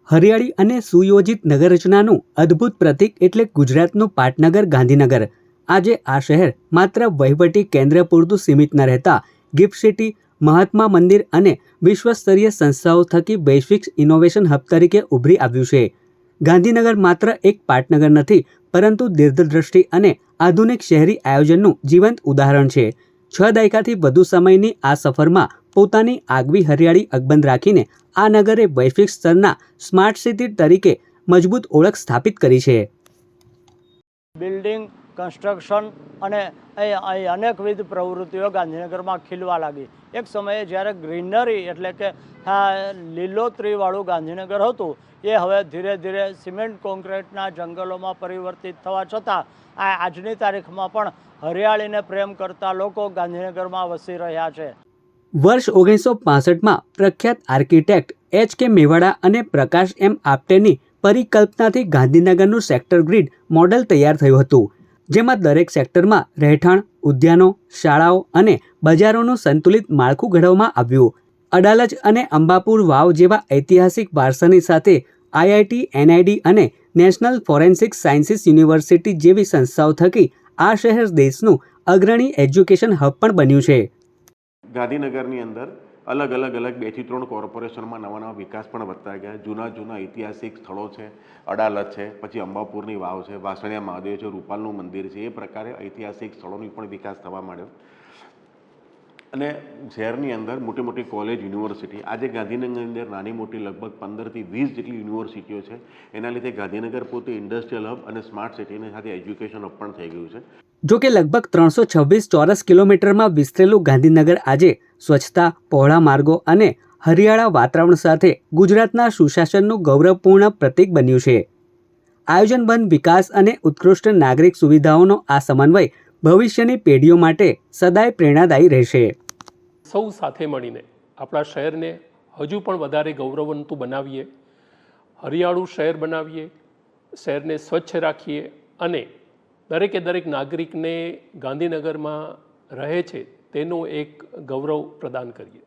હરિયાળી અને સુયોજિત નગરરચનાનું અદ્ભુત પ્રતીક એટલે ગુજરાતનું પાટનગર ગાંધીનગર। આજે આ શહેર માત્ર વહીવટી કેન્દ્ર પૂરતું સીમિત ન રહેતા ગિફ્ટ સિટી, મહાત્મા મંદિર અને વિશ્વસ્તરીય સંસ્થાઓ થકી વૈશ્વિક ઇનોવેશન હબ તરીકે ઉભરી આવ્યું છે। ગાંધીનગર માત્ર એક પાટનગર નથી, પરંતુ દીર્ઘદ્રષ્ટિ અને આધુનિક શહેરી આયોજનનું જીવંત ઉદાહરણ છે। 6 દાયકાથી વધુ સમયની આ સફરમાં પોતાની આગવી હરિયાળી અકબંધ રાખીને આ નગરે વૈશ્વિક સ્તરના સ્માર્ટ સિટી તરીકે મજબૂત ઓળખ સ્થાપિત કરી છે। બિલ્ડિંગ કન્સ્ટ્રક્શન અને અનેકવિધ પ્રવૃત્તિઓ ગાંધીનગરમાં ખીલવા લાગી। એક સમયે જ્યારે ગ્રીનરી એટલે કે લીલોતરીવાળું ગાંધીનગર હતું, એ હવે ધીરે ધીરે સિમેન્ટ કોન્ક્રીટના જંગલોમાં પરિવર્તિત થવા છતાં આજની તારીખમાં પણ હરિયાળીને પ્રેમ કરતા લોકો ગાંધીનગરમાં વસી રહ્યા છે। વર્ષ 1965માં પ્રખ્યાત આર્કિટેક્ટ H.K. મેવાડા અને પ્રકાશ M. આપ્ટેની પરિકલ્પનાથી ગાંધીનગરનું સેક્ટર ગ્રીડ મોડેલ તૈયાર થયું હતું, જેમાં દરેક સેક્ટરમાં રહેઠાણ, ઉદ્યાનો, શાળાઓ અને બજારોનું સંતુલિત માળખું ઘડવામાં આવ્યું। અડાલજ અને અંબાપુર વાવ જેવા ઐતિહાસિક વારસાની સાથે IIT, NID અને નેશનલ ફોરેન્સિક સાયન્સીસ યુનિવર્સિટી જેવી સંસ્થાઓ થકી આ શહેર દેશનું અગ્રણી એજ્યુકેશન હબ પણ બન્યું છે। ગાંધીનગરની અંદર અલગ 2 થી 3 કોર્પોરેશનમાં નવા વિકાસ પણ વધતા ગયા। જૂના ઐતિહાસિક સ્થળો છે, અડાલજ છે, પછી અંબાપુરની વાવ છે, વાસણિયા મહાદેવ છે, રૂપાલનું મંદિર છે, એ પ્રકારે ઐતિહાસિક સ્થળોની પણ વિકાસ થવા માંડ્યો। અને શહેરની અંદર મોટી કોલેજ, યુનિવર્સિટી, આજે ગાંધીનગરની અંદર નાની મોટી લગભગ 15 થી 20 જેટલી યુનિવર્સિટીઓ છે। એના લીધે ગાંધીનગર પોતે ઇન્ડસ્ટ્રીયલ હબ અને સ્માર્ટ સિટીની સાથે એજ્યુકેશન હબ પણ થઈ ગયું છે। જો કે લગભગ 326 ચોરસ કિલોમીટરમાં વિસ્તરેલું ગાંધીનગર આજે સ્વચ્છતા, પહોળા માર્ગો અને હરિયાળા વાતાવરણ સાથે ગુજરાતના સુશાસનનું ગૌરવપૂર્ણ પ્રતીક બન્યું છે। આયોજનબદ્ધ વિકાસ અને ઉત્કૃષ્ટ નાગરિક સુવિધાઓનો આ સમન્વય ભવિષ્યની પેઢીઓ માટે સદાય પ્રેરણાદાયી રહેશે। સૌ સાથે મળીને આપણા શહેરને હજુ પણ વધારે ગૌરવવંતું બનાવીએ, હરિયાળું શહેર બનાવીએ, શહેરને સ્વચ્છ રાખીએ અને દરેક નાગરિકને ગાંધીનગરમાં રહે છે તેનું એક ગૌરવ પ્રદાન કરીએ।